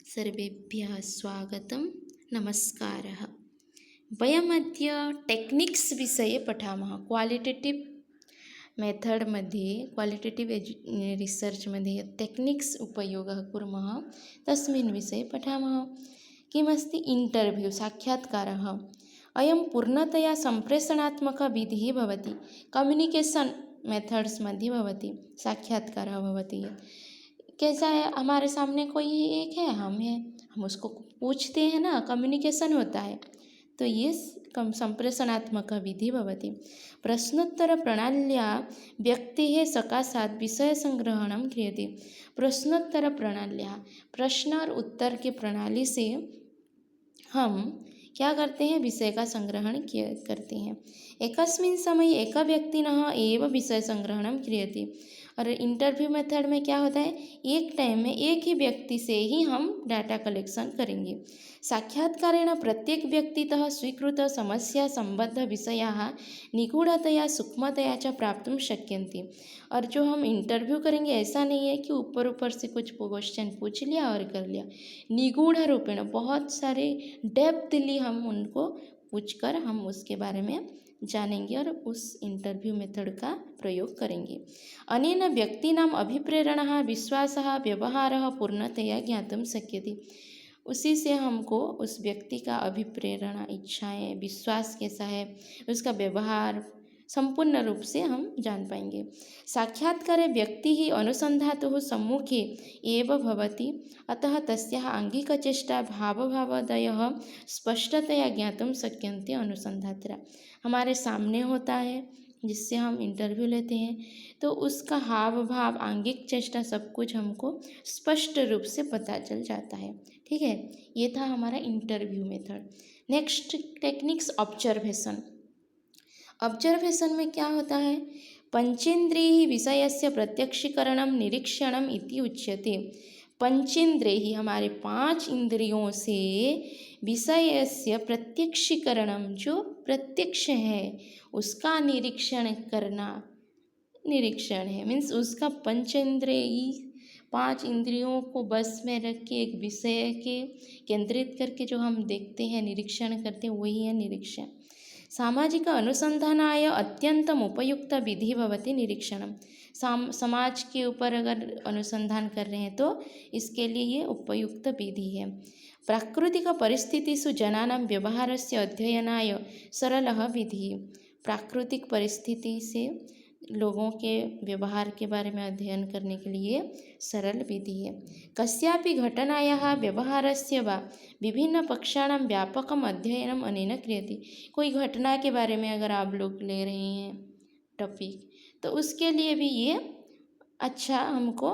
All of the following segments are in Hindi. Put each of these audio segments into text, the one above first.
सर्वेभ्यः स्वागतं नमस्कारः। वयमद्य टेक्निक्स् विषये पठामः। क्वालिटेटिव् मेथड् मध्ये क्वालिटेटिव् रिसर्च् मध्ये यत् टेक्निक्स् उपयोगः कुर्मः तस्मिन् विषये पठामः। किमस्ति इण्टर्व्यू साक्षात्कारः। अयं पूर्णतया सम्प्रेषणात्मकविधिः भवति। कम्युनिकेशन् मेथड्स् मध्ये भवति, साक्षात्कारः भवति। कैसा है, हमारे सामने कोई एक है, हम उसको पूछते हैं ना, कम्युनिकेशन होता है। तो ये संप्रेषणात्मक विधि भवति। प्रश्नोत्तरप्रणाल्या व्यक्तेः सकाशात् विषयसंग्रहणं क्रियते। प्रश्नोत्तरप्रणाल्या, प्रश्न और उत्तर के प्रणाली से हम क्या करते हैं, विषय का संग्रहण करते हैं। एकस्मिन् समये एक व्यक्तिनः एव विषय संग्रहणं क्रियते। और इंटरव्यू मेथड में क्या होता है, एक टाइम में एक ही व्यक्ति से ही हम डाटा कलेक्शन करेंगे। साक्षात्कारेण प्रत्येक व्यक्तितः स्वीकृत समस्या संबद्ध विषयाः निगूढ़तया सूक्ष्मतया च प्राप्तुं शक्यन्ते। और जो हम इंटरव्यू करेंगे, ऐसा नहीं है कि ऊपर ऊपर से कुछ क्वेश्चन पूछ लिया और कर लिया। निगूढ़ रूपेण बहुत सारे डेप्थली हम उनको पूछकर हम उसके बारे में जानेंगे और उस इंटरव्यू मेथड का प्रयोग करेंगे। अनेन व्यक्तीनाम् अभिप्रेरणा विश्वासः व्यवहारः पूर्णतया ज्ञातुं शक्यते। उसी से हमको उस व्यक्ति का अभिप्रेरणा, इच्छाएं, विश्वास कैसा है, उसका व्यवहार संपूर्ण रूप से हम जान पाएंगे। साक्षात्कारे व्यक्ति ही अनुसन्धातुः सम्मुखे एव भवति, अतः तस्याः आंगिकचेष्टा भावभावादयः स्पष्टतया ज्ञातुं शक्यन्ते अनुसन्धात्रा। हमारे सामने होता है जिससे हम इंटरव्यू लेते हैं, तो उसका हाव भाव, आंगिक चेष्टा, सब कुछ हमको स्पष्ट रूप से पता चल जाता है। ठीक है, ये था हमारा interview method. Next techniques observation. Observation में क्या होता है, पंचेन्द्रिय विषयस्य प्रत्यक्षीकरणम निरीक्षणम इति उच्यते। पंचेन्द्रिय, हमारे 5 इंद्रियों से विषयस्य प्रत्यक्षीकरणम, जो प्रत्यक्ष है उसका निरीक्षण करना, निरीक्षण है मीन्स उसका पंचेन्द्रिय 5 इंद्रियों को बस में रख के एक विषय के केंद्रित करके जो हम देखते हैं, निरीक्षण करते हैं, वही है निरीक्षण। सामाजिक अनुसंधानाय अत्यंतम उपयुक्त विधि भवति निरीक्षणम। समाज के ऊपर अगर अनुसंधान कर रहे हैं तो इसके लिए ये उपयुक्त विधि है। प्राकृतिक परिस्थितिषु जनानां व्यवहारस्य अध्ययनाय सरलः विधिः। प्राकृतिक परिस्थिति से लोगों के व्यवहार के बारे में अध्ययन करने के लिए सरल विधि है। कस्यापि घटनायाः व्यवहारस्य वा विभिन्न पक्षाणां व्यापकम् अध्ययनम् अनेन क्रियते। कोई घटना के बारे में अगर आप लोग ले रहे हैं टॉपिक, तो उसके लिए भी ये अच्छा हमको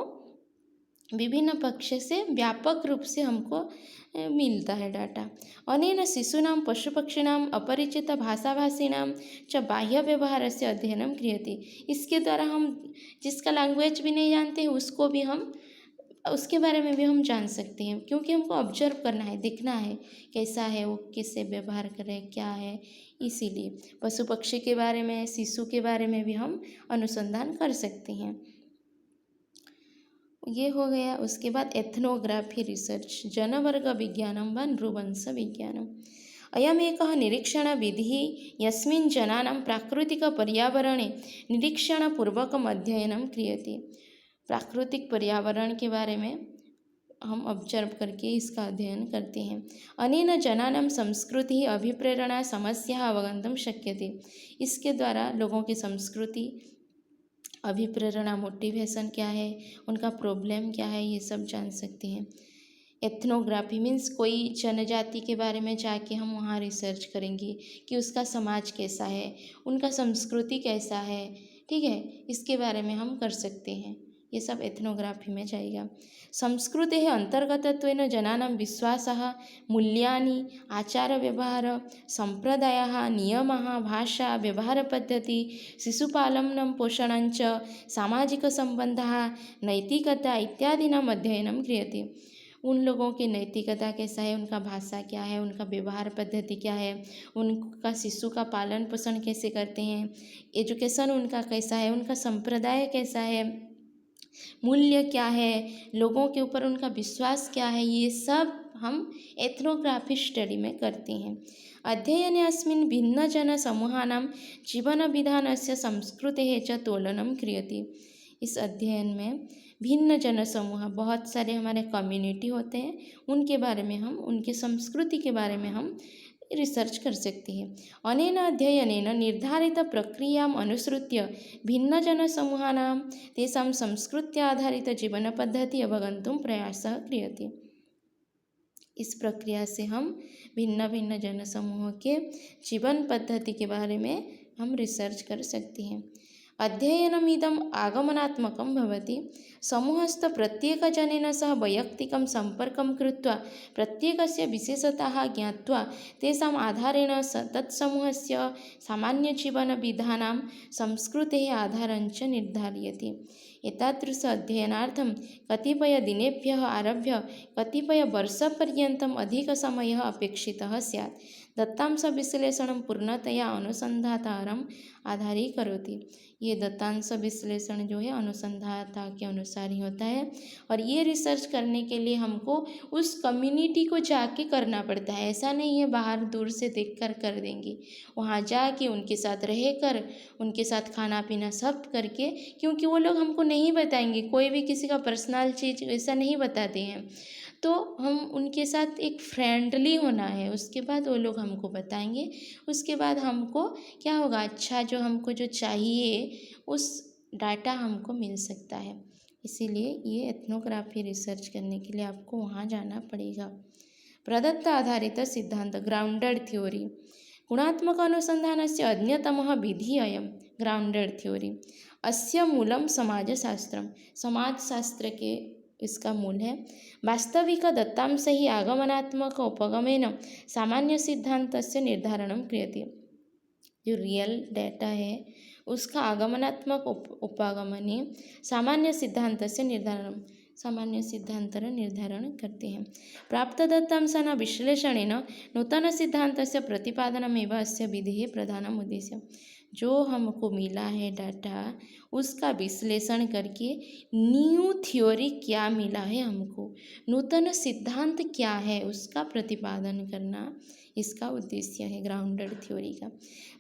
विभिन्न पक्ष से व्यापक रूप से हमको मिलता है डाटा। अनेन शिशूनां पशुपक्षिणां अपरिचित भाषाभाषिणां च बाह्य व्यवहारस्य अध्ययनं क्रियते। इसके द्वारा हम जिसका लैंग्वेज भी नहीं जानते हैं उसको भी हम उसके बारे में भी हम जान सकते हैं, क्योंकि हमको ऑब्जर्व करना है, देखना है कैसा है वो, किससे व्यवहार कर रहे हैं, क्या है। इसीलिए पशु पक्षी के बारे में, शिशु के बारे में भी हम अनुसंधान कर सकते हैं। ये हो गया। उसके बाद एथनोग्राफी रिसर्च, जनवर्ग विज्ञानम व नृवंश विज्ञानम। अयमेकः निरीक्षणविधिः यस्मिन् जनानां प्राकृतिकपर्यावरणे निरीक्षणपूर्वकम् अध्ययनं क्रियते। प्राकृतिक पर्यावरण के बारे में हम ऑब्जर्व करके इसका अध्ययन करते हैं। अनेन जनानां संस्कृति अभिप्रेरणा समस्या अवगन्तुं शक्यते। इसके द्वारा लोगों की संस्कृति, अभिप्रेरणा, मोटिवेशन क्या है, उनका प्रॉब्लम क्या है, ये सब जान सकते हैं। एथनोग्राफी मीन्स कोई जनजाति के बारे में जाके हम वहाँ रिसर्च करेंगे कि उसका समाज कैसा है, उनका संस्कृति कैसा है। ठीक है, इसके बारे में हम कर सकते हैं। ये सब एथनोग्राफी में जाएगा। संस्कृतेः अंतर्गतत्वेन जनानां विश्वासः, मूल्यानि, आचारव्यवहार, सम्प्रदायाः, नियमाः, भाषा, व्यवहारपद्धति, शिशुपालनं पोषणं च, सामाजिकसम्बन्धाः, नैतिकता इत्यादीनाम् अध्ययनं क्रियते। उन लोगों की नैतिकता कैसा है, उनका भाषा क्या है, उनका व्यवहार पद्धति क्या है, उनका शिशु का पालन पोषण कैसे करते हैं, एजुकेशन उनका कैसा है, उनका संप्रदाय कैसा है, मूल्य क्या है, लोगों के ऊपर उनका विश्वास क्या है, ये सब हम एथनोग्राफी स्टडी में करते हैं। अध्ययने अस्मिन् भिन्नजनसमूहानां जीवनविधानस्य संस्कृतेः च तोलनं क्रियते। इस अध्ययन में भिन्न जनसमूह, बहुत सारे हमारे कम्युनिटी होते हैं, उनके बारे में हम, उनकी संस्कृति के बारे में हम रिसर्च कर सकते हैं। अनेन अध्ययनेन निर्धारितप्रक्रियाम् अनुसृत्य भिन्नजनसमूहानां तेषां संस्कृत्याधारितजीवनपद्धतिः अवगन्तुं प्रयासः क्रियते। इस प्रक्रिया से हम भिन्न भिन्न जनसमूहों के जीवन पद्धति के बारे में हम रिसर्च कर सकते हैं। अध्ययनमिदम् आगमनात्मकं भवति। समूहस्थ प्रत्येकजनेन सह वैयक्तिकं सम्पर्कं कृत्वा प्रत्येकस्य विशेषताः ज्ञात्वा तेषाम् आधारेण तत्समूहस्य सामान्यजीवनविधानां संस्कृतेः आधारञ्च निर्धार्यते। एतादृश अध्ययनार्थं कतिपयदिनेभ्यः आरभ्य कतिपयवर्षपर्यन्तम् अधिकसमयः अपेक्षितः स्यात्। दत्तांशविश्लेषणं पूर्णतया अनुसन्धातारम् आधारीकरोति। ये दत्तांश विश्लेषण जो है अनुसंधाता के अनुसार ही होता है, और ये रिसर्च करने के लिए हमको उस कम्युनिटी को जाके करना पड़ता है। ऐसा नहीं है बाहर दूर से देखकर कर देंगे, वहाँ जाके उनके साथ रहकर, उनके साथ खाना पीना सब करके, क्योंकि वो लोग हमको नहीं बताएंगे, कोई भी किसी का पर्सनल चीज़ ऐसा नहीं बताते हैं, तो हम उनके साथ एक फ्रेंडली होना है, उसके बाद वो लोग हमको बताएंगे। उसके बाद हमको क्या होगा, अच्छा जो हमको जो चाहिए उस डाटा हमको मिल सकता है। इसीलिए ये एथनोग्राफी रिसर्च करने के लिए आपको वहाँ जाना पड़ेगा। प्रदत्त आधारित सिद्धांत ग्राउंडेड थ्योरी। गुणात्मक अनुसंधानस्य अन्यतमः विधिः अयं ग्राउंडेड थ्योरी। अस्य मूलं समाजशास्त्रम। समाजशास्त्र के इसका मूल है। वास्तविक दत्तांशैः आगमनात्मक उपगमेन सामान्य सिद्धान्तस्य निर्धारणं क्रियते। जो रियल डाटा है उसका आगमनात्मक उपागमने सामान्य सिद्धान्तस्य निर्धारण करते हैं। प्राप्त दत्तांशानां विश्लेषणेन नूतन सिद्धान्तस्य प्रतिपादनमेव अस्य विधेः प्रधानम् उद्देश्यम्। जो हमको मिला है डाटा, उसका विश्लेषण करके न्यू थ्योरी क्या मिला है हमको, नूतन सिद्धांत क्या है, उसका प्रतिपादन करना इसका उद्देश्य है ग्राउंडेड थ्योरी का।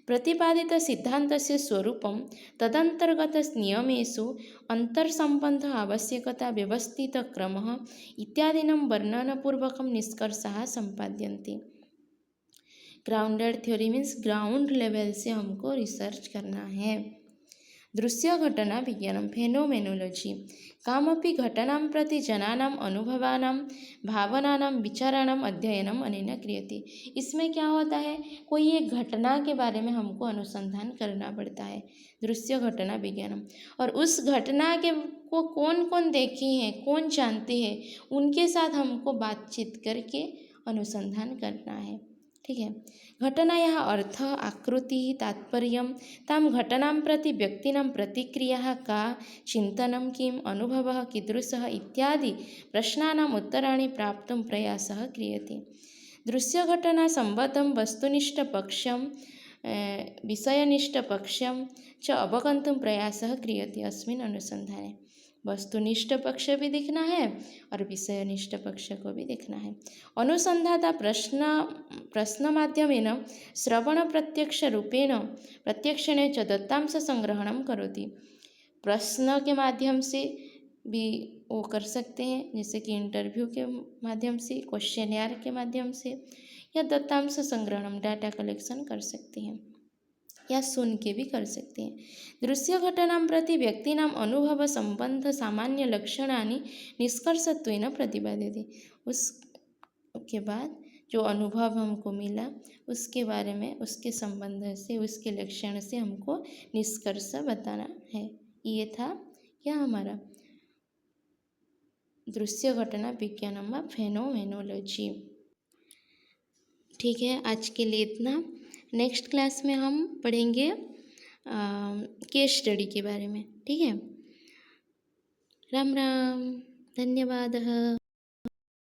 प्रतिपादित सिद्धान्तस्य स्वरूपं तदंतर्गत नियमेषु अंतर्संबंध आवश्यकता व्यवस्थितक्रमः इत्यादीनां वर्णनपूर्वकं निष्कर्षाः संपाद्यन्ते। Grounded theory means ground level से हमको रिसर्च करना है। दृश्य घटना विज्ञानम फेनोमेनोलॉजी। कामपि घटनां प्रति जनानां अनुभवानां भावनानां विचाराणां अध्ययनम अनेन क्रियते। इसमें क्या होता है, कोई एक घटना के बारे में हमको अनुसंधान करना पड़ता है, दृश्य घटना विज्ञानम, और उस घटना के को कौन कौन देखे हैं, कौन जानते हैं, उनके साथ हमको बातचीत करके अनुसंधान करना है। ठीक है। घटनायाः अर्थ आकृति तात्पर्य तां घटनां प्रति व्यक्तीनां प्रतिक्रिया का, चिंतनं किम्, अनुभवः कीदृशः इत्यादि प्रश्नानाम् उत्तराणि प्राप्तुं प्रयासः क्रियते। दृश्यघटना संबद्धं वस्तुनिष्ठपक्षं विषयनिष्ठपक्षं च अवगन्तुं प्रयासः क्रियते अस्मिन् अनुसंधाने। वस्तुनिष्ठ पक्ष भी देखना है और विषयनिष्ठ पक्ष को भी देखना है। अनुसंधाता प्रश्न माध्यमेन श्रवण प्रत्यक्ष रूपेण प्रत्यक्षेण च दत्तांश संग्रहणं करोति। प्रश्न के माध्यम से भी वो कर सकते हैं, जैसे कि इंटरव्यू के माध्यम से, क्वेश्चनर के माध्यम से, या दत्तांश संग्रहण डाटा कलेक्शन कर सकते हैं, या सुन के भी कर सकते हैं। दृश्य घटनां प्रति व्यक्तीनां अनुभव संबंध सामान्य लक्षणानि निष्कर्षत्वेन प्रतिपाद्यते। उसके बाद जो अनुभव हमको मिला उसके बारे में, उसके संबंध से, उसके लक्षण से हमको निष्कर्ष बताना है। ये था क्या हमारा दृश्य घटना विज्ञानम व फेनोमेनोलॉजी। ठीक है, आज के लिए इतना। नेक्स्ट क्लास में हम पढ़ेंगे केस स्टडी के बारे में। ठीक है, राम राम, धन्यवाद।